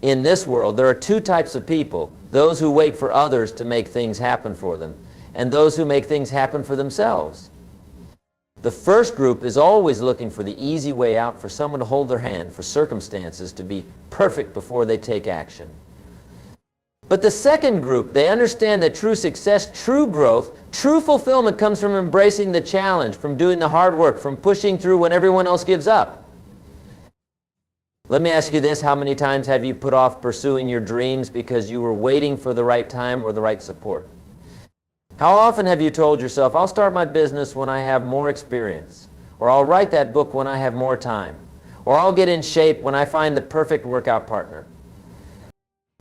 In this world, there are two types of people: those who wait for others to make things happen for them, and those who make things happen for themselves. The first group is always looking for the easy way out, for someone to hold their hand, for circumstances to be perfect before they take action. But the second group, they understand that true success, true growth, true fulfillment comes from embracing the challenge, from doing the hard work, from pushing through when everyone else gives up. Let me ask you this: how many times have you put off pursuing your dreams because you were waiting for the right time or the right support? How often have you told yourself, I'll start my business when I have more experience, or I'll write that book when I have more time, or I'll get in shape when I find the perfect workout partner?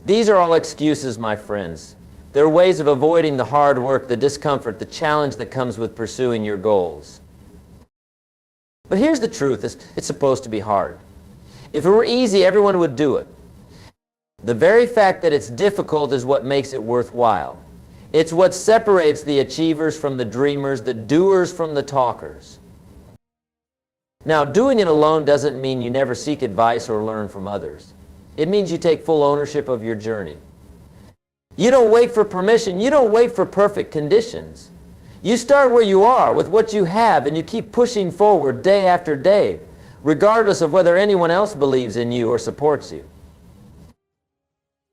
These are all excuses, my friends. They're ways of avoiding the hard work, the discomfort, the challenge that comes with pursuing your goals. But here's the truth: it's supposed to be hard. If it were easy, everyone would do it. The very fact that it's difficult is what makes it worthwhile. It's what separates the achievers from the dreamers, the doers from the talkers. Now, doing it alone doesn't mean you never seek advice or learn from others. It means you take full ownership of your journey. You don't wait for permission. You don't wait for perfect conditions. You start where you are with what you have, and you keep pushing forward day after day, regardless of whether anyone else believes in you or supports you.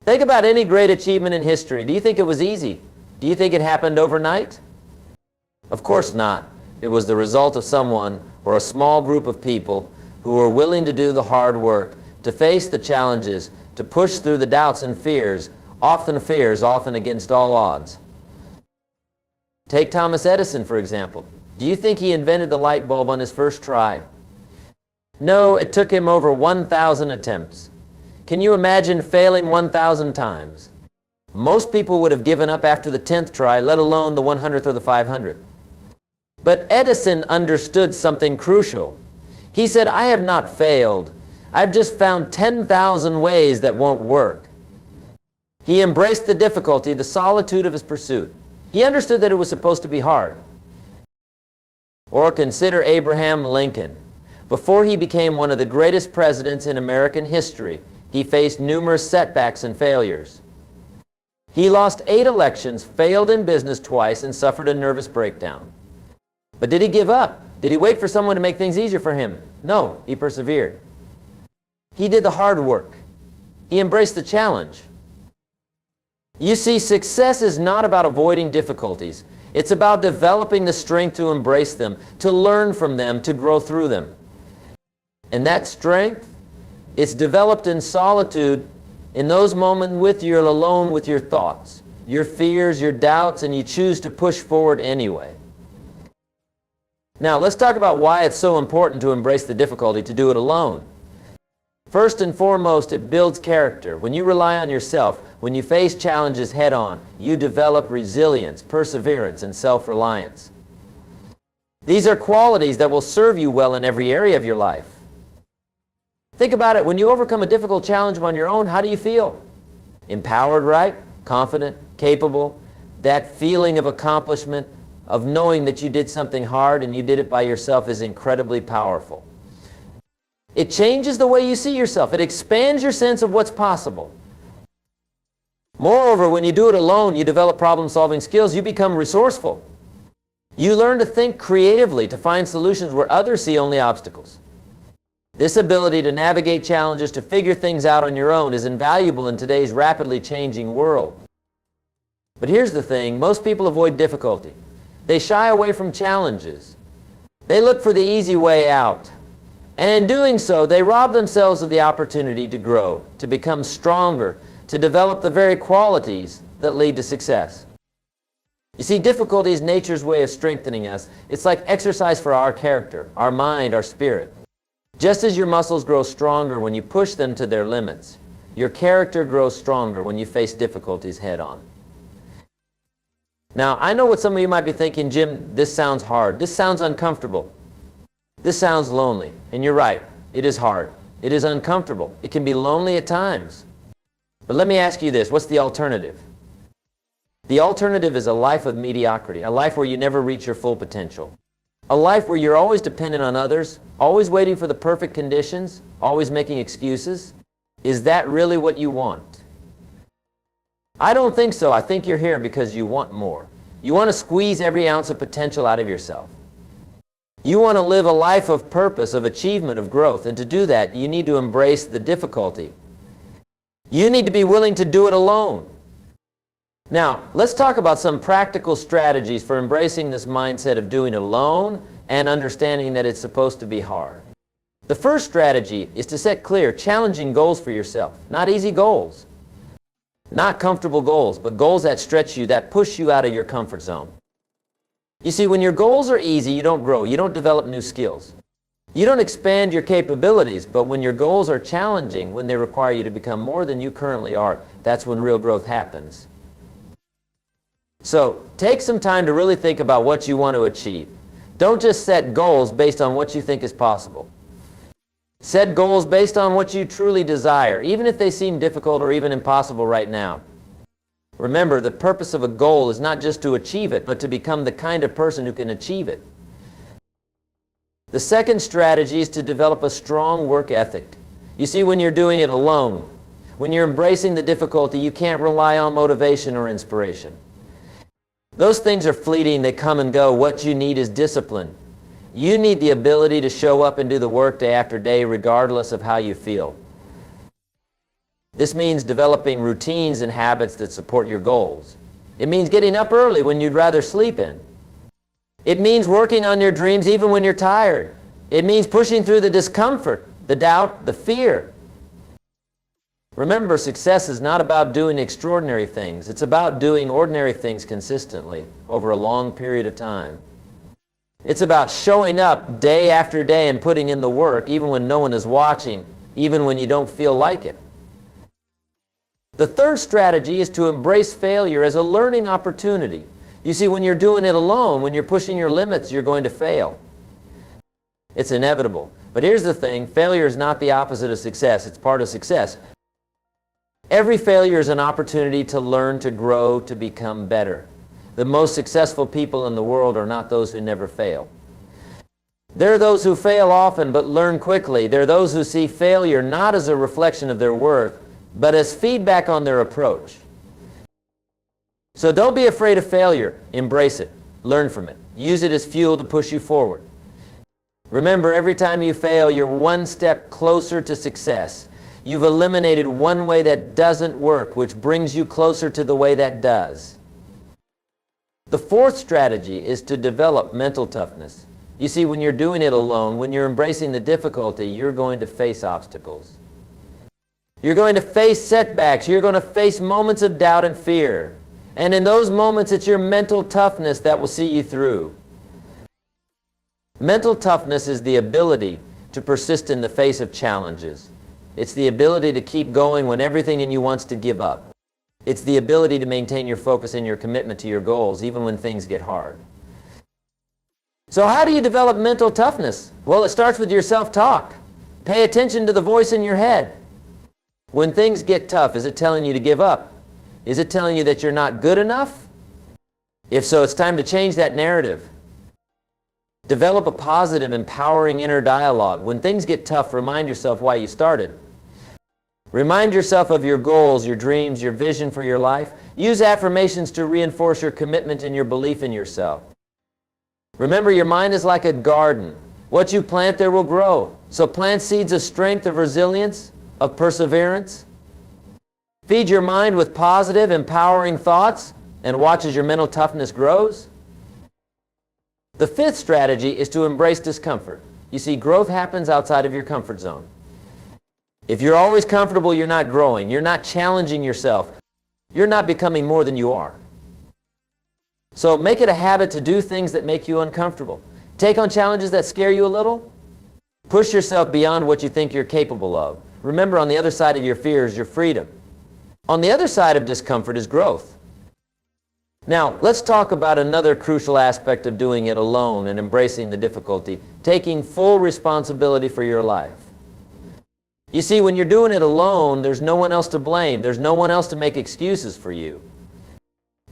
Think about any great achievement in history. Do you think it was easy? Do you think it happened overnight? Of course not. It was the result of someone or a small group of people who were willing to do the hard work, to face the challenges, to push through the doubts and fears often against all odds. Take Thomas Edison, for example. Do you think he invented the light bulb on his first try? No, it took him over 1,000 attempts. Can you imagine failing 1,000 times? Most people would have given up after the 10th try, let alone the 100th or the 500th. But Edison understood something crucial. He said, I have not failed. I've just found 10,000 ways that won't work. He embraced the difficulty, the solitude of his pursuit. He understood that it was supposed to be hard. Or consider Abraham Lincoln. Before he became one of the greatest presidents in American history, he faced numerous setbacks and failures. He lost 8 elections, failed in business twice, and suffered a nervous breakdown. But did he give up? Did he wait for someone to make things easier for him? No, he persevered. He did the hard work. He embraced the challenge. You see, success is not about avoiding difficulties. It's about developing the strength to embrace them, to learn from them, to grow through them. And that strength, it's developed in solitude, in those moments with you're alone with your thoughts, your fears, your doubts, and you choose to push forward anyway. Now, let's talk about why it's so important to embrace the difficulty, to do it alone. First and foremost, it builds character. When you rely on yourself, when you face challenges head on, you develop resilience, perseverance, and self-reliance. These are qualities that will serve you well in every area of your life. Think about it. When you overcome a difficult challenge on your own, how do you feel? Empowered, right? Confident, capable. That feeling of accomplishment, of knowing that you did something hard and you did it by yourself, is incredibly powerful. It changes the way you see yourself. It expands your sense of what's possible. Moreover, when you do it alone, you develop problem-solving skills. You become resourceful. You learn to think creatively, to find solutions where others see only obstacles. This ability to navigate challenges, to figure things out on your own, is invaluable in today's rapidly changing world. But here's the thing: most people avoid difficulty. They shy away from challenges. They look for the easy way out. And in doing so, they rob themselves of the opportunity to grow, to become stronger, to develop the very qualities that lead to success. You see, difficulty is nature's way of strengthening us. It's like exercise for our character, our mind, our spirit. Just as your muscles grow stronger when you push them to their limits, your character grows stronger when you face difficulties head on. Now, I know what some of you might be thinking: Jim, this sounds hard. This sounds uncomfortable. This sounds lonely. And you're right. It is hard. It is uncomfortable. It can be lonely at times. But let me ask you this: what's the alternative? The alternative is a life of mediocrity, a life where you never reach your full potential. A life where you're always dependent on others, always waiting for the perfect conditions, always making excuses. Is that really what you want? I don't think so. I think you're here because you want more. You want to squeeze every ounce of potential out of yourself. You want to live a life of purpose, of achievement, of growth. And to do that, you need to embrace the difficulty. You need to be willing to do it alone. Now, let's talk about some practical strategies for embracing this mindset of doing it alone and understanding that it's supposed to be hard. The first strategy is to set clear, challenging goals for yourself. Not easy goals. Not comfortable goals, but goals that stretch you, that push you out of your comfort zone. You see, when your goals are easy, you don't grow. You don't develop new skills. You don't expand your capabilities, but when your goals are challenging, when they require you to become more than you currently are, that's when real growth happens. So, take some time to really think about what you want to achieve. Don't just set goals based on what you think is possible. Set goals based on what you truly desire, even if they seem difficult or even impossible right now. Remember, the purpose of a goal is not just to achieve it, but to become the kind of person who can achieve it. The second strategy is to develop a strong work ethic. You see, when you're doing it alone, when you're embracing the difficulty, you can't rely on motivation or inspiration. Those things are fleeting, they come and go. What you need is discipline. You need the ability to show up and do the work day after day regardless of how you feel. This means developing routines and habits that support your goals. It means getting up early when you'd rather sleep in. It means working on your dreams even when you're tired. It means pushing through the discomfort, the doubt, the fear. Remember, success is not about doing extraordinary things. It's about doing ordinary things consistently over a long period of time. It's about showing up day after day and putting in the work even when no one is watching, even when you don't feel like it. The third strategy is to embrace failure as a learning opportunity. You see, when you're doing it alone, when you're pushing your limits, you're going to fail. It's inevitable. But here's the thing, failure is not the opposite of success. It's part of success. Every failure is an opportunity to learn, to grow, to become better. The most successful people in the world are not those who never fail. There are those who fail often but learn quickly. There are those who see failure not as a reflection of their worth, but as feedback on their approach. So don't be afraid of failure. Embrace it. Learn from it. Use it as fuel to push you forward. Remember, every time you fail, you're one step closer to success. You've eliminated one way that doesn't work, which brings you closer to the way that does. The fourth strategy is to develop mental toughness. You see, when you're doing it alone, when you're embracing the difficulty, you're going to face obstacles. You're going to face setbacks. You're going to face moments of doubt and fear. And in those moments, it's your mental toughness that will see you through. Mental toughness is the ability to persist in the face of challenges. It's the ability to keep going when everything in you wants to give up. It's the ability to maintain your focus and your commitment to your goals, even when things get hard. So how do you develop mental toughness? Well, it starts with your self-talk. Pay attention to the voice in your head. When things get tough, is it telling you to give up? Is it telling you that you're not good enough? If so, it's time to change that narrative. Develop a positive, empowering inner dialogue. When things get tough, remind yourself why you started. Remind yourself of your goals, your dreams, your vision for your life. Use affirmations to reinforce your commitment and your belief in yourself. Remember, your mind is like a garden. What you plant there will grow. So plant seeds of strength, of resilience, of perseverance. Feed your mind with positive, empowering thoughts and watch as your mental toughness grows. The fifth strategy is to embrace discomfort. You see, growth happens outside of your comfort zone. If you're always comfortable, you're not growing. You're not challenging yourself. You're not becoming more than you are. So make it a habit to do things that make you uncomfortable. Take on challenges that scare you a little. Push yourself beyond what you think you're capable of. Remember, on the other side of your fear is your freedom. On the other side of discomfort is growth. Now, let's talk about another crucial aspect of doing it alone and embracing the difficulty, taking full responsibility for your life. You see, when you're doing it alone, there's no one else to blame. There's no one else to make excuses for you.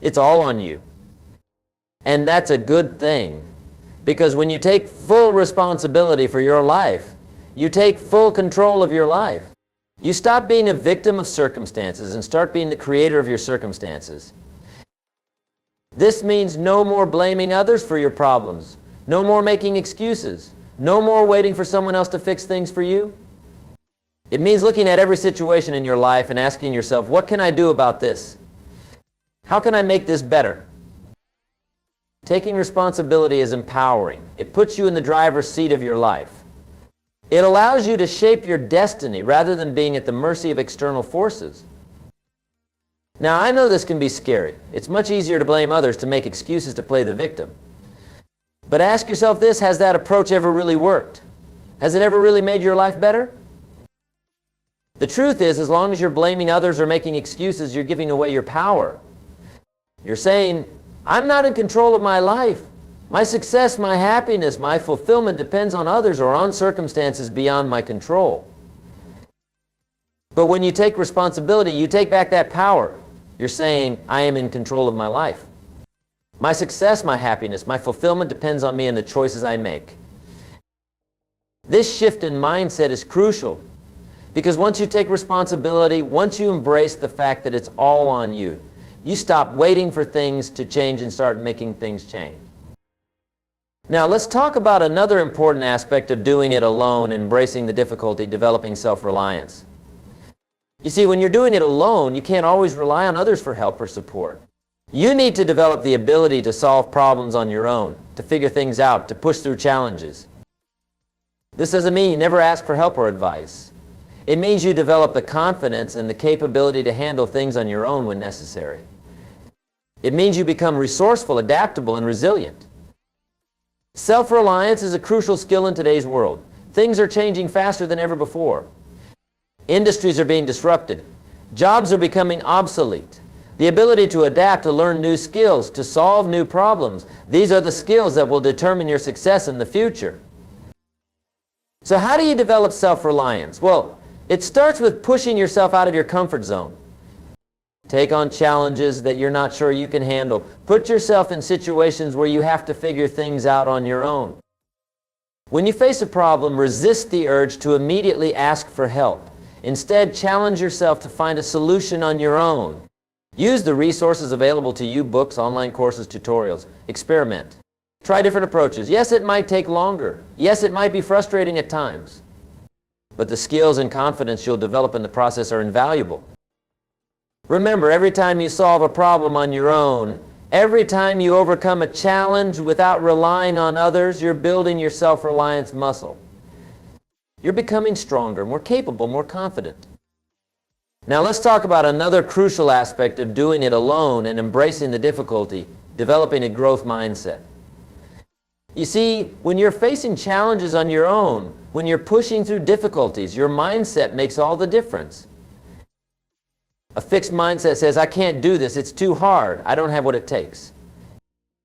It's all on you. And that's a good thing, because when you take full responsibility for your life, you take full control of your life. You stop being a victim of circumstances and start being the creator of your circumstances. This means no more blaming others for your problems, no more making excuses, no more waiting for someone else to fix things for you. It means looking at every situation in your life and asking yourself, what can I do about this? How can I make this better? Taking responsibility is empowering. It puts you in the driver's seat of your life. It allows you to shape your destiny rather than being at the mercy of external forces. Now, I know this can be scary. It's much easier to blame others, to make excuses, to play the victim. But ask yourself this, has that approach ever really worked? Has it ever really made your life better? The truth is, as long as you're blaming others or making excuses, you're giving away your power. You're saying, I'm not in control of my life. My success, my happiness, my fulfillment depends on others or on circumstances beyond my control. But when you take responsibility, you take back that power. You're saying, I am in control of my life. My success, my happiness, my fulfillment depends on me and the choices I make. This shift in mindset is crucial because once you take responsibility, once you embrace the fact that it's all on you, you stop waiting for things to change and start making things change. Now, let's talk about another important aspect of doing it alone, embracing the difficulty, developing self-reliance. You see, when you're doing it alone, you can't always rely on others for help or support. You need to develop the ability to solve problems on your own, to figure things out, to push through challenges. This doesn't mean you never ask for help or advice. It means you develop the confidence and the capability to handle things on your own when necessary. It means you become resourceful, adaptable, and resilient. Self-reliance is a crucial skill in today's world. Things are changing faster than ever before. Industries are being disrupted. Jobs are becoming obsolete. The ability to adapt, to learn new skills, to solve new problems, these are the skills that will determine your success in the future. So how do you develop self-reliance? Well, it starts with pushing yourself out of your comfort zone. Take on challenges that you're not sure you can handle. Put yourself in situations where you have to figure things out on your own. When you face a problem, resist the urge to immediately ask for help. Instead, challenge yourself to find a solution on your own. Use the resources available to you, books, online courses, tutorials. Experiment. Try different approaches. Yes, it might take longer. Yes, it might be frustrating at times. But the skills and confidence you'll develop in the process are invaluable. Remember, every time you solve a problem on your own, every time you overcome a challenge without relying on others, you're building your self-reliance muscle. You're becoming stronger, more capable, more confident. Now let's talk about another crucial aspect of doing it alone and embracing the difficulty, developing a growth mindset. You see, when you're facing challenges on your own, when you're pushing through difficulties, your mindset makes all the difference. A fixed mindset says, I can't do this, it's too hard, I don't have what it takes.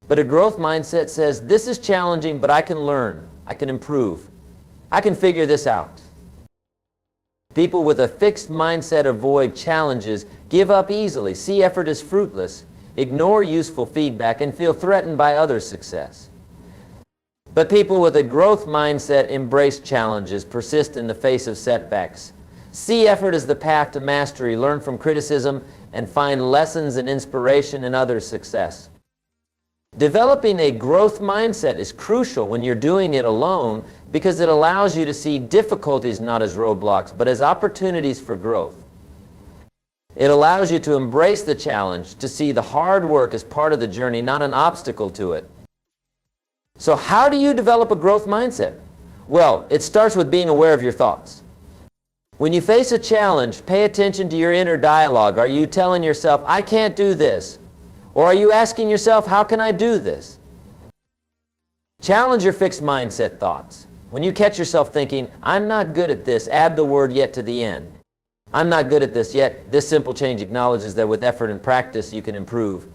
But a growth mindset says, this is challenging, but I can learn, I can improve, I can figure this out. People with a fixed mindset avoid challenges, give up easily, see effort as fruitless, ignore useful feedback, and feel threatened by others' success. But people with a growth mindset embrace challenges, persist in the face of setbacks, see effort as the path to mastery, learn from criticism, and find lessons and inspiration in others' success. Developing a growth mindset is crucial when you're doing it alone because it allows you to see difficulties not as roadblocks, but as opportunities for growth. It allows you to embrace the challenge, to see the hard work as part of the journey, not an obstacle to it. So how do you develop a growth mindset? Well, it starts with being aware of your thoughts. When you face a challenge, pay attention to your inner dialogue. Are you telling yourself, I can't do this? Or are you asking yourself, how can I do this? Challenge your fixed mindset thoughts. When you catch yourself thinking, I'm not good at this, add the word yet to the end. I'm not good at this yet. This simple change acknowledges that with effort and practice you can improve.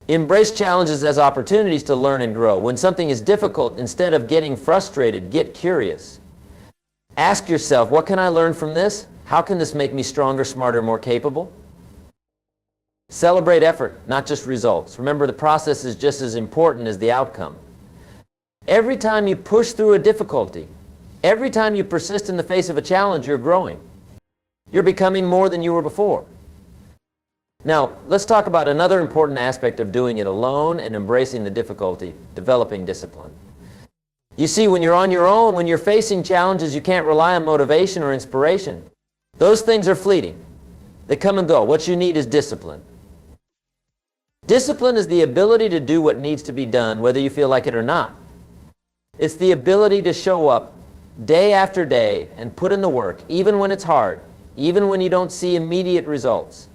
Embrace challenges as opportunities to learn and grow. When something is difficult, instead of getting frustrated, get curious. Ask yourself, what can I learn from this? How can this make me stronger, smarter, more capable? Celebrate effort, not just results. Remember, the process is just as important as the outcome. Every time you push through a difficulty, Every time you persist in the face of a challenge, you're growing. You're becoming more than you were before. Now, let's talk about another important aspect of doing it alone and embracing the difficulty, developing discipline. You see, when you're on your own, when you're facing challenges, you can't rely on motivation or inspiration. Those things are fleeting. They come and go. What you need is discipline. Discipline is the ability to do what needs to be done, whether you feel like it or not. It's the ability to show up day after day and put in the work, even when it's hard, even when you don't see immediate results.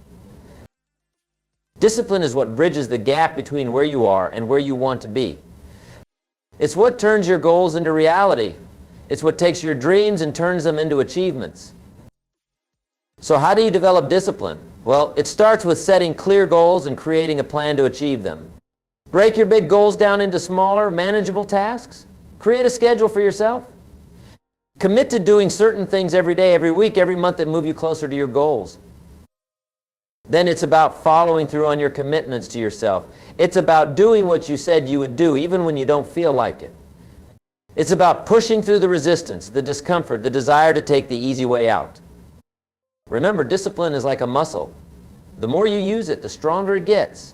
Discipline is what bridges the gap between where you are and where you want to be. It's what turns your goals into reality. It's what takes your dreams and turns them into achievements. So how do you develop discipline? Well, it starts with setting clear goals and creating a plan to achieve them. Break your big goals down into smaller, manageable tasks. Create a schedule for yourself. Commit to doing certain things every day, every week, every month that move you closer to your goals. Then it's about following through on your commitments to yourself. It's about doing what you said you would do, even when you don't feel like it. It's about pushing through the resistance, the discomfort, the desire to take the easy way out. Remember, discipline is like a muscle. The more you use it, the stronger it gets.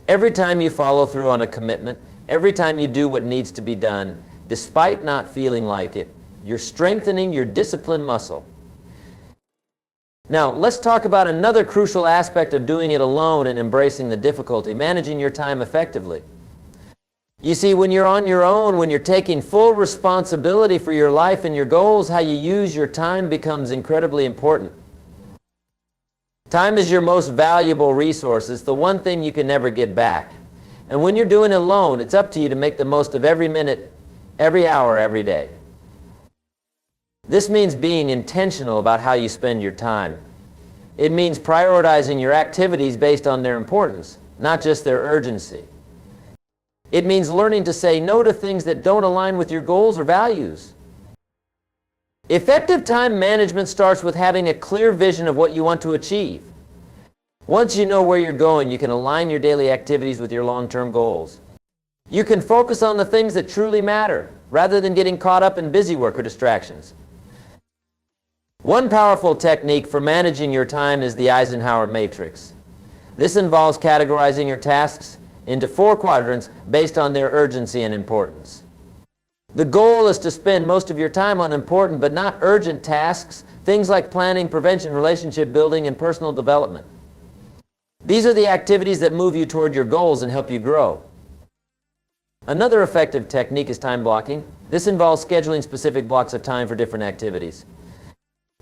Every time you follow through on a commitment, every time you do what needs to be done, despite not feeling like it, you're strengthening your discipline muscle. Now, let's talk about another crucial aspect of doing it alone and embracing the difficulty, managing your time effectively. You see, when you're on your own, when you're taking full responsibility for your life and your goals, how you use your time becomes incredibly important. Time is your most valuable resource. It's the one thing you can never get back. And when you're doing it alone, it's up to you to make the most of every minute, every hour, every day. This means being intentional about how you spend your time. It means prioritizing your activities based on their importance, not just their urgency. It means learning to say no to things that don't align with your goals or values. Effective time management starts with having a clear vision of what you want to achieve. Once you know where you're going, you can align your daily activities with your long-term goals. You can focus on the things that truly matter, rather than getting caught up in busy work or distractions. One powerful technique for managing your time is the Eisenhower matrix. This involves categorizing your tasks into 4 quadrants based on their urgency and importance. The goal is to spend most of your time on important but not urgent tasks, things like planning, prevention, relationship building, and personal development. These are the activities that move you toward your goals and help you grow. Another effective technique is time blocking. This involves scheduling specific blocks of time for different activities.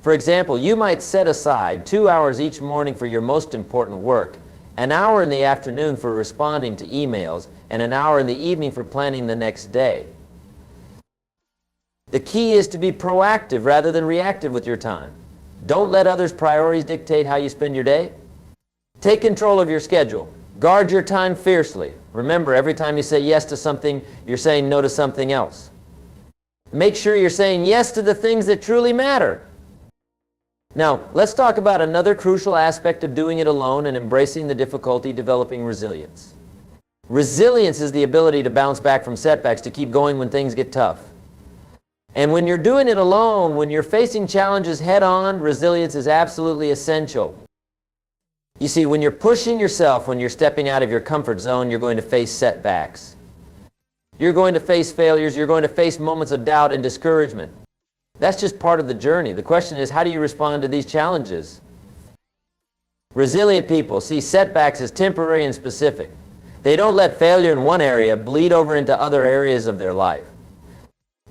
For example, you might set aside 2 hours each morning for your most important work, an hour in the afternoon for responding to emails, and an hour in the evening for planning the next day. The key is to be proactive rather than reactive with your time. Don't let others' priorities dictate how you spend your day. Take control of your schedule. Guard your time fiercely. Remember, every time you say yes to something, you're saying no to something else. Make sure you're saying yes to the things that truly matter. Now, let's talk about another crucial aspect of doing it alone and embracing the difficulty, developing resilience. Resilience is the ability to bounce back from setbacks, to keep going when things get tough. And when you're doing it alone, when you're facing challenges head-on, resilience is absolutely essential. You see, when you're pushing yourself, when you're stepping out of your comfort zone, you're going to face setbacks. You're going to face failures. You're going to face moments of doubt and discouragement. That's just part of the journey. The question is, how do you respond to these challenges? Resilient people see setbacks as temporary and specific. They don't let failure in one area bleed over into other areas of their life.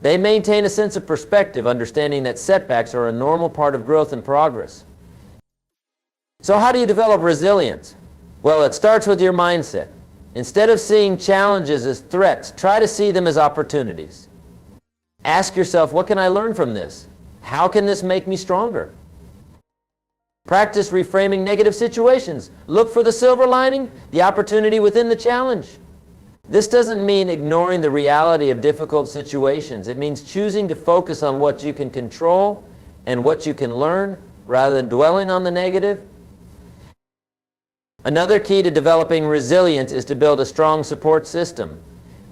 They maintain a sense of perspective, understanding that setbacks are a normal part of growth and progress. So how do you develop resilience? Well, it starts with your mindset. Instead of seeing challenges as threats, try to see them as opportunities. Ask yourself, what can I learn from this? How can this make me stronger? Practice reframing negative situations. Look for the silver lining, the opportunity within the challenge. This doesn't mean ignoring the reality of difficult situations. It means choosing to focus on what you can control and what you can learn rather than dwelling on the negative. Another key to developing resilience is to build a strong support system.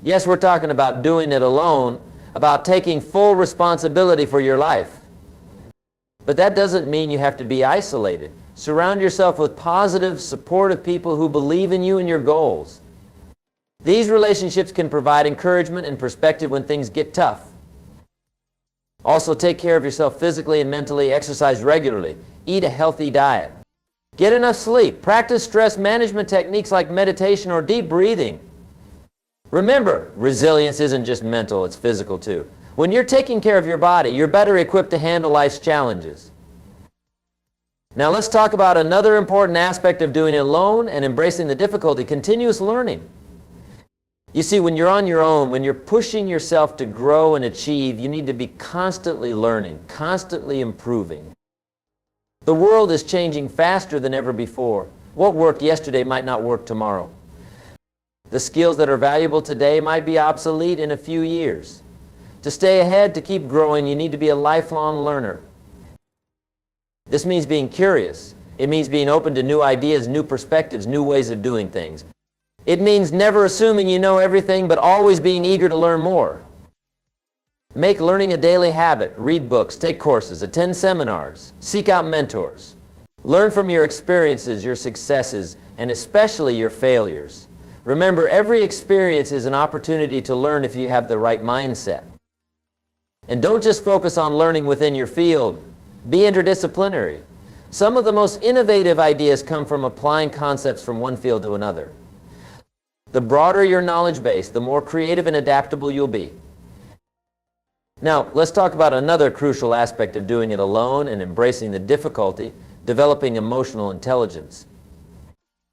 Yes, we're talking about doing it alone, about taking full responsibility for your life. But that doesn't mean you have to be isolated. Surround yourself with positive, supportive people who believe in you and your goals. These relationships can provide encouragement and perspective when things get tough. Also, take care of yourself physically and mentally. Exercise regularly. Eat a healthy diet. Get enough sleep. Practice stress management techniques like meditation or deep breathing. Remember, resilience isn't just mental, it's physical too. When you're taking care of your body, you're better equipped to handle life's challenges. Now let's talk about another important aspect of doing it alone and embracing the difficulty: continuous learning. You see, when you're on your own, when you're pushing yourself to grow and achieve, you need to be constantly learning, constantly improving. The world is changing faster than ever before. What worked yesterday might not work tomorrow. The skills that are valuable today might be obsolete in a few years. To stay ahead, to keep growing, you need to be a lifelong learner. This means being curious. It means being open to new ideas, new perspectives, new ways of doing things. It means never assuming you know everything, but always being eager to learn more. Make learning a daily habit. Read books, take courses, attend seminars, seek out mentors. Learn from your experiences, your successes, and especially your failures. Remember, every experience is an opportunity to learn if you have the right mindset. And don't just focus on learning within your field. Be interdisciplinary. Some of the most innovative ideas come from applying concepts from one field to another. The broader your knowledge base, the more creative and adaptable you'll be. Now, let's talk about another crucial aspect of doing it alone and embracing the difficulty: developing emotional intelligence.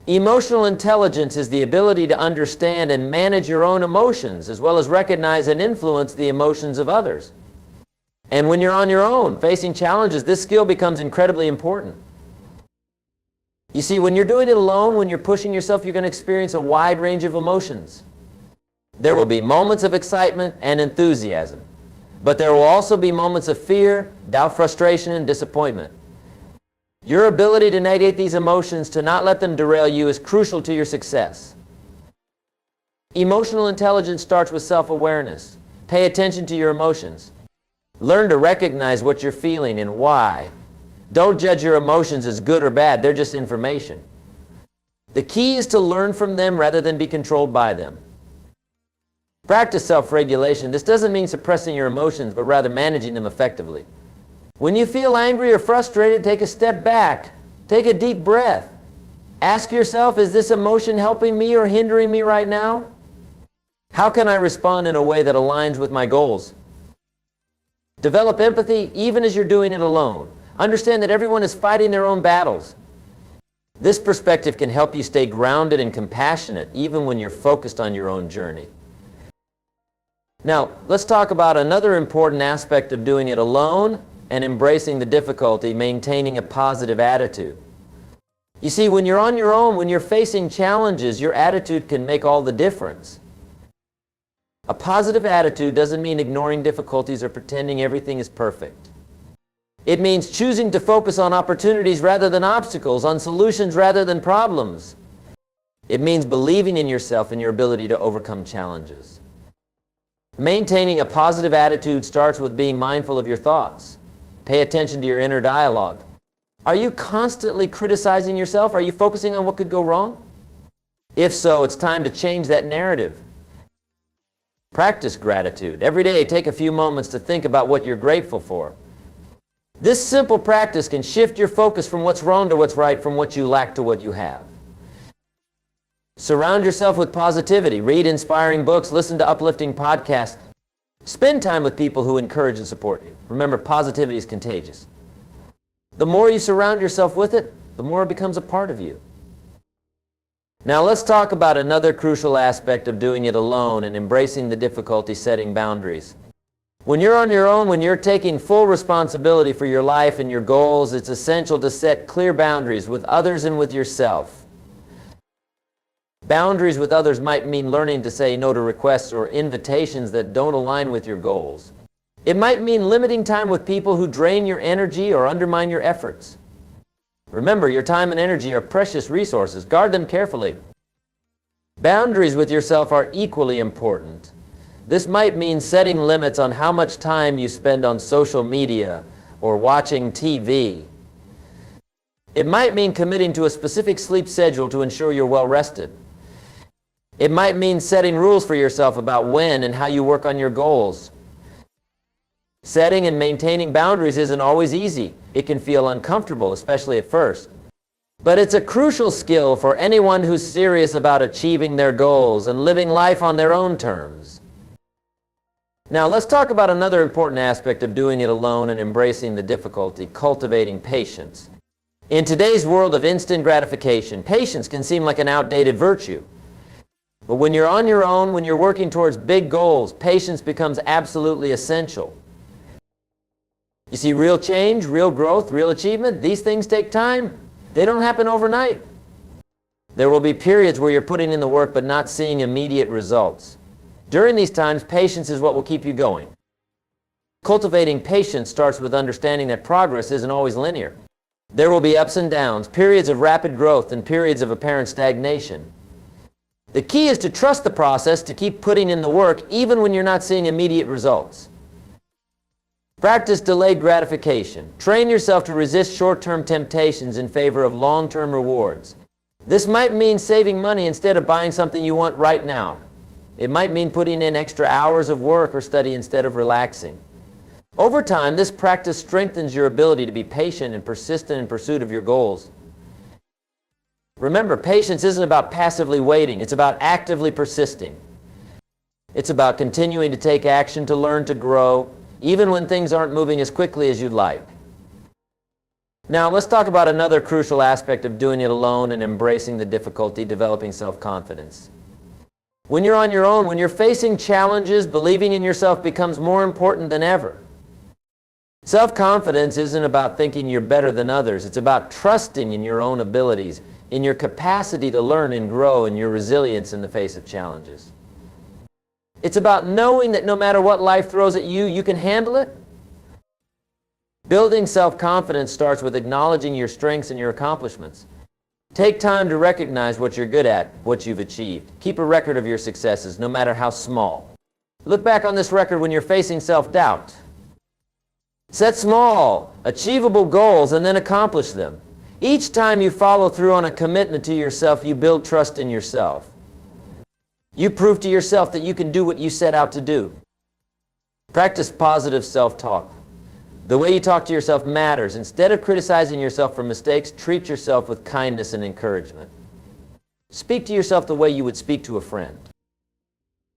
Emotional intelligence is the ability to understand and manage your own emotions, as well as recognize and influence the emotions of others. And when you're on your own, facing challenges, this skill becomes incredibly important. You see, when you're doing it alone, when you're pushing yourself, you're going to experience a wide range of emotions. There will be moments of excitement and enthusiasm, but there will also be moments of fear, doubt, frustration, and disappointment. Your ability to navigate these emotions, to not let them derail you, is crucial to your success. Emotional intelligence starts with self-awareness. Pay attention to your emotions. Learn to recognize what you're feeling and why. Don't judge your emotions as good or bad. They're just information. The key is to learn from them rather than be controlled by them. Practice self-regulation. This doesn't mean suppressing your emotions, but rather managing them effectively. When you feel angry or frustrated, take a step back. Take a deep breath. Ask yourself, is this emotion helping me or hindering me right now? How can I respond in a way that aligns with my goals? Develop empathy even as you're doing it alone. Understand that everyone is fighting their own battles. This perspective can help you stay grounded and compassionate even when you're focused on your own journey. Now, let's talk about another important aspect of doing it alone and embracing the difficulty: maintaining a positive attitude. You see, when you're on your own, when you're facing challenges, your attitude can make all the difference. A positive attitude doesn't mean ignoring difficulties or pretending everything is perfect. It means choosing to focus on opportunities rather than obstacles, on solutions rather than problems. It means believing in yourself and your ability to overcome challenges. Maintaining a positive attitude starts with being mindful of your thoughts. Pay attention to your inner dialogue. Are you constantly criticizing yourself? Are you focusing on what could go wrong? If so, it's time to change that narrative. Practice gratitude. Every day, take a few moments to think about what you're grateful for. This simple practice can shift your focus from what's wrong to what's right, from what you lack to what you have. Surround yourself with positivity. Read inspiring books, listen to uplifting podcasts. Spend time with people who encourage and support you. Remember, positivity is contagious. The more you surround yourself with it, the more it becomes a part of you. Now let's talk about another crucial aspect of doing it alone and embracing the difficulty: setting boundaries. When you're on your own, when you're taking full responsibility for your life and your goals, it's essential to set clear boundaries with others and with yourself. Boundaries with others might mean learning to say no to requests or invitations that don't align with your goals. It might mean limiting time with people who drain your energy or undermine your efforts. Remember, your time and energy are precious resources. Guard them carefully. Boundaries with yourself are equally important. This might mean setting limits on how much time you spend on social media or watching TV. It might mean committing to a specific sleep schedule to ensure you're well rested. It might mean setting rules for yourself about when and how you work on your goals. Setting and maintaining boundaries isn't always easy. It can feel uncomfortable, especially at first. But it's a crucial skill for anyone who's serious about achieving their goals and living life on their own terms. Now, let's talk about another important aspect of doing it alone and embracing the difficulty, cultivating patience. In today's world of instant gratification, patience can seem like an outdated virtue. But when you're on your own, when you're working towards big goals, patience becomes absolutely essential. You see, real change, real growth, real achievement, these things take time. They don't happen overnight. There will be periods where you're putting in the work but not seeing immediate results. During these times, patience is what will keep you going. Cultivating patience starts with understanding that progress isn't always linear. There will be ups and downs, periods of rapid growth and periods of apparent stagnation. The key is to trust the process, to keep putting in the work even when you're not seeing immediate results. Practice delayed gratification. Train yourself to resist short-term temptations in favor of long-term rewards. This might mean saving money instead of buying something you want right now. It might mean putting in extra hours of work or study instead of relaxing. Over time, this practice strengthens your ability to be patient and persistent in pursuit of your goals. Remember, patience isn't about passively waiting. It's about actively persisting. It's about continuing to take action, to learn, to grow, even when things aren't moving as quickly as you'd like. Now, let's talk about another crucial aspect of doing it alone and embracing the difficulty, developing self-confidence. When you're on your own, when you're facing challenges, believing in yourself becomes more important than ever. Self-confidence isn't about thinking you're better than others. It's about trusting in your own abilities, in your capacity to learn and grow, and your resilience in the face of challenges. It's about knowing that no matter what life throws at you, you can handle it. Building self-confidence starts with acknowledging your strengths and your accomplishments. Take time to recognize what you're good at, what you've achieved. Keep a record of your successes, no matter how small. Look back on this record when you're facing self-doubt. Set small, achievable goals and then accomplish them. Each time you follow through on a commitment to yourself, you build trust in yourself. You prove to yourself that you can do what you set out to do. Practice positive self-talk. The way you talk to yourself matters. Instead of criticizing yourself for mistakes, treat yourself with kindness and encouragement. Speak to yourself the way you would speak to a friend.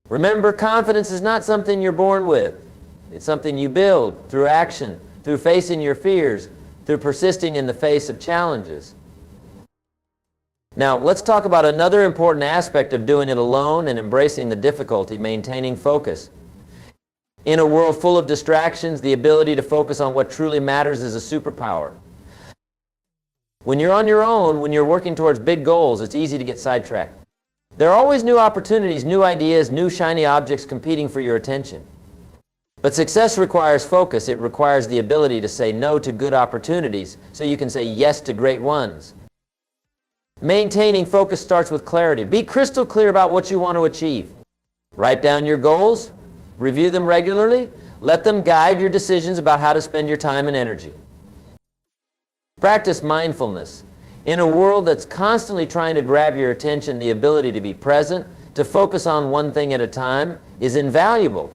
Remember, confidence is not something you're born with. It's something you build through action, through facing your fears, through persisting in the face of challenges. Now, let's talk about another important aspect of doing it alone and embracing the difficulty, maintaining focus. In a world full of distractions, the ability to focus on what truly matters is a superpower. When you're on your own, when you're working towards big goals, it's easy to get sidetracked. There are always new opportunities, new ideas, new shiny objects competing for your attention. But success requires focus. It requires the ability to say no to good opportunities so you can say yes to great ones. Maintaining focus starts with clarity. Be crystal clear about what you want to achieve. Write down your goals. Review them regularly. Let them guide your decisions about how to spend your time and energy. Practice mindfulness. In a world that's constantly trying to grab your attention, the ability to be present, to focus on one thing at a time, is invaluable.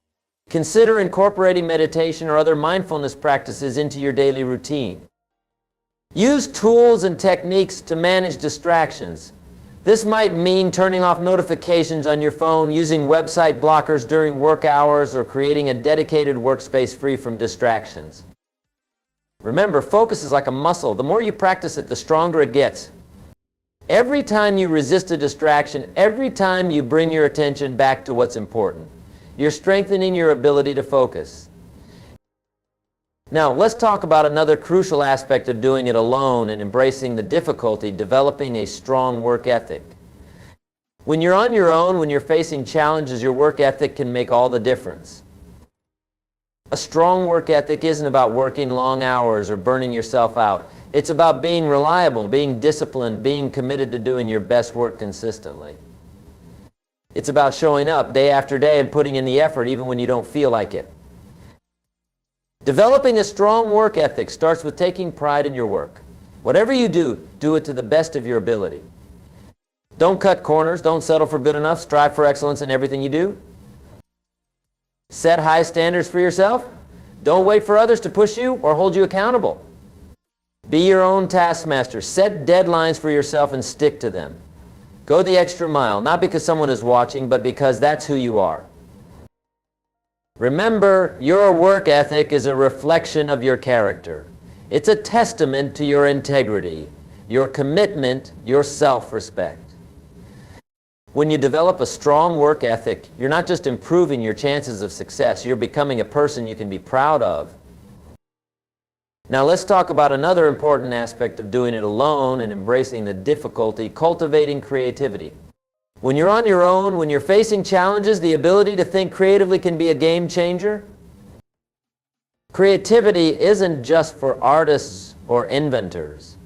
Consider incorporating meditation or other mindfulness practices into your daily routine. Use tools and techniques to manage distractions. This might mean turning off notifications on your phone, using website blockers during work hours, or creating a dedicated workspace free from distractions. Remember, focus is like a muscle. The more you practice it, the stronger it gets. Every time you resist a distraction, every time you bring your attention back to what's important, you're strengthening your ability to focus. Now, let's talk about another crucial aspect of doing it alone and embracing the difficulty, developing a strong work ethic. When you're on your own, when you're facing challenges, your work ethic can make all the difference. A strong work ethic isn't about working long hours or burning yourself out. It's about being reliable, being disciplined, being committed to doing your best work consistently. It's about showing up day after day and putting in the effort even when you don't feel like it. Developing a strong work ethic starts with taking pride in your work. Whatever you do, do it to the best of your ability. Don't cut corners. Don't settle for good enough. Strive for excellence in everything you do. Set high standards for yourself. Don't wait for others to push you or hold you accountable. Be your own taskmaster. Set deadlines for yourself and stick to them. Go the extra mile, not because someone is watching, but because that's who you are. Remember, your work ethic is a reflection of your character. It's a testament to your integrity, your commitment, your self-respect. When you develop a strong work ethic, you're not just improving your chances of success, you're becoming a person you can be proud of. Now let's talk about another important aspect of doing it alone and embracing the difficulty, cultivating creativity. When you're on your own, when you're facing challenges, the ability to think creatively can be a game changer. Creativity isn't just for artists or inventors.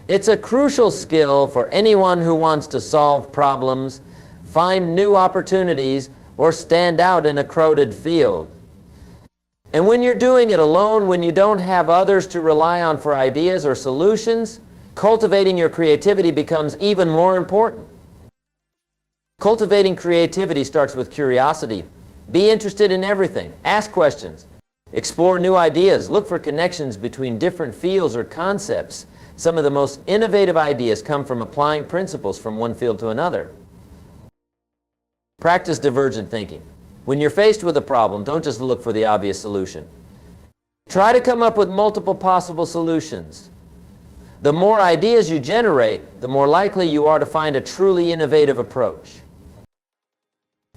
It's a crucial skill for anyone who wants to solve problems, find new opportunities, or stand out in a crowded field. And when you're doing it alone, when you don't have others to rely on for ideas or solutions, cultivating your creativity becomes even more important. Cultivating creativity starts with curiosity. Be interested in everything. Ask questions. Explore new ideas. Look for connections between different fields or concepts. Some of the most innovative ideas come from applying principles from one field to another. Practice divergent thinking. When you're faced with a problem, don't just look for the obvious solution. Try to come up with multiple possible solutions. The more ideas you generate, the more likely you are to find a truly innovative approach.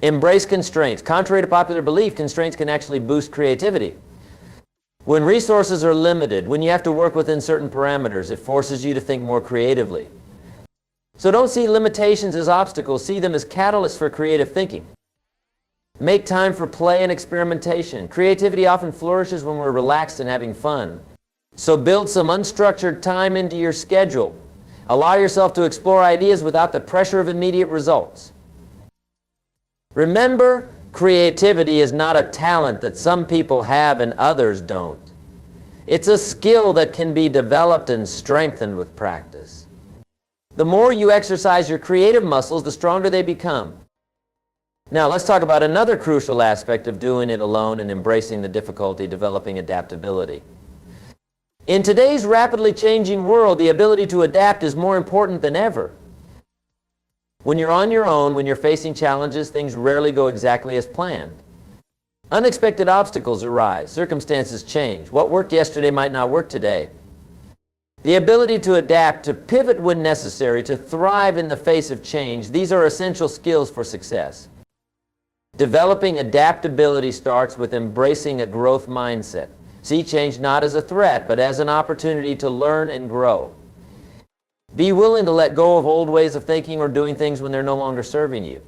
Embrace constraints. Contrary to popular belief, constraints can actually boost creativity. When resources are limited, when you have to work within certain parameters, it forces you to think more creatively. So don't see limitations as obstacles, see them as catalysts for creative thinking. Make time for play and experimentation. Creativity often flourishes when we're relaxed and having fun. So build some unstructured time into your schedule. Allow yourself to explore ideas without the pressure of immediate results. Remember, creativity is not a talent that some people have and others don't. It's a skill that can be developed and strengthened with practice. The more you exercise your creative muscles, the stronger they become. Now, let's talk about another crucial aspect of doing it alone and embracing the difficulty, developing adaptability. In today's rapidly changing world, the ability to adapt is more important than ever. When you're on your own, when you're facing challenges, things rarely go exactly as planned. Unexpected obstacles arise, circumstances change. What worked yesterday might not work today. The ability to adapt, to pivot when necessary, to thrive in the face of change, these are essential skills for success. Developing adaptability starts with embracing a growth mindset. See change not as a threat, but as an opportunity to learn and grow. Be willing to let go of old ways of thinking or doing things when they're no longer serving you.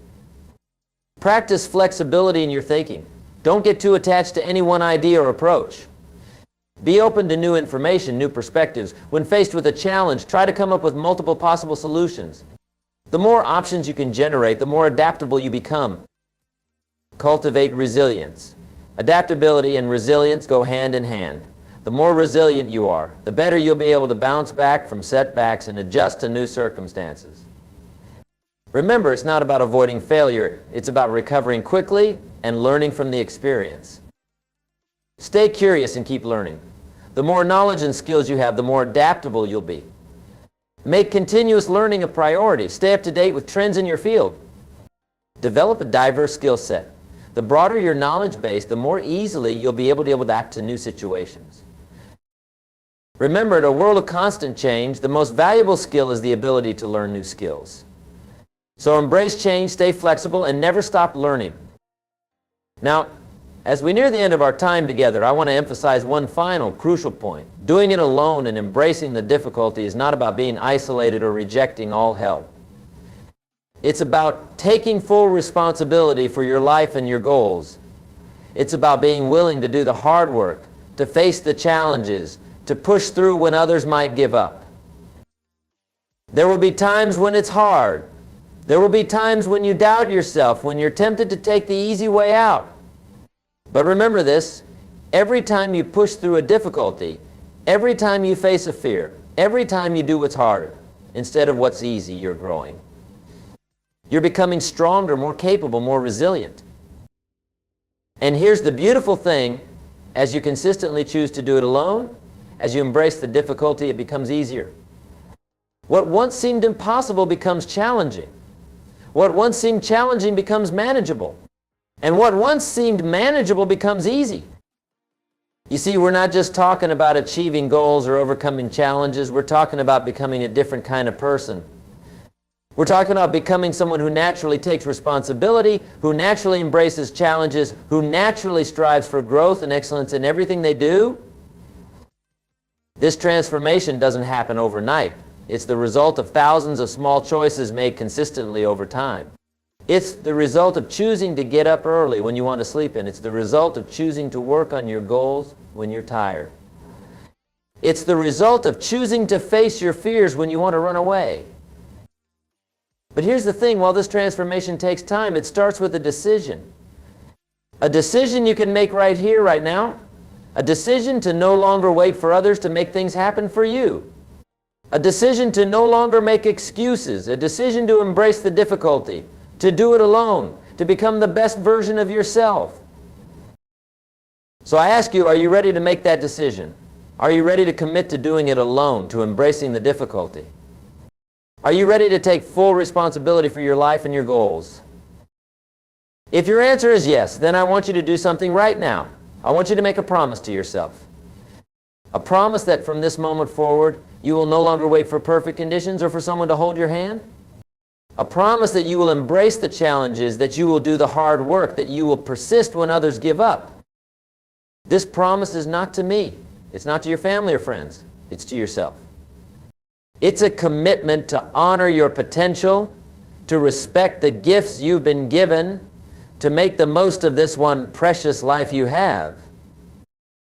Practice flexibility in your thinking. Don't get too attached to any one idea or approach. Be open to new information, new perspectives. When faced with a challenge, try to come up with multiple possible solutions. The more options you can generate, the more adaptable you become. Cultivate resilience. Adaptability and resilience go hand in hand. The more resilient you are, the better you'll be able to bounce back from setbacks and adjust to new circumstances. Remember, it's not about avoiding failure. It's about recovering quickly and learning from the experience. Stay curious and keep learning. The more knowledge and skills you have, the more adaptable you'll be. Make continuous learning a priority. Stay up to date with trends in your field. Develop a diverse skill set. The broader your knowledge base, the more easily you'll be able to adapt to new situations. Remember, in a world of constant change, the most valuable skill is the ability to learn new skills. So embrace change, stay flexible, and never stop learning. Now, as we near the end of our time together, I want to emphasize one final crucial point. Doing it alone and embracing the difficulty is not about being isolated or rejecting all help. It's about taking full responsibility for your life and your goals. It's about being willing to do the hard work, to face the challenges, to push through when others might give up. There will be times when it's hard, There will be times when you doubt yourself, when you're tempted to take the easy way out. But remember this, every time you push through a difficulty, every time you face a fear, every time you do what's hard instead of what's easy, you're growing. You're becoming stronger, more capable, more resilient. And here's the beautiful thing, as you consistently choose to do it alone, as you embrace the difficulty, it becomes easier. What once seemed impossible becomes challenging. What once seemed challenging becomes manageable. And what once seemed manageable becomes easy. You see, we're not just talking about achieving goals or overcoming challenges. We're talking about becoming a different kind of person. We're talking about becoming someone who naturally takes responsibility, who naturally embraces challenges, who naturally strives for growth and excellence in everything they do. This transformation doesn't happen overnight. It's the result of thousands of small choices made consistently over time. It's the result of choosing to get up early when you want to sleep in. It's the result of choosing to work on your goals when you're tired. It's the result of choosing to face your fears when you want to run away. But here's the thing, while this transformation takes time, it starts with a decision. A decision you can make right here, right now. A decision to no longer wait for others to make things happen for you. A decision to no longer make excuses. A decision to embrace the difficulty. To do it alone. To become the best version of yourself. So I ask you, are you ready to make that decision? Are you ready to commit to doing it alone, to embracing the difficulty? Are you ready to take full responsibility for your life and your goals? If your answer is yes, then I want you to do something right now. I want you to make a promise to yourself. A promise that from this moment forward, you will no longer wait for perfect conditions or for someone to hold your hand. A promise that you will embrace the challenges, that you will do the hard work, that you will persist when others give up. This promise is not to me. It's not to your family or friends. It's to yourself. It's a commitment to honor your potential, to respect the gifts you've been given, to make the most of this one precious life you have.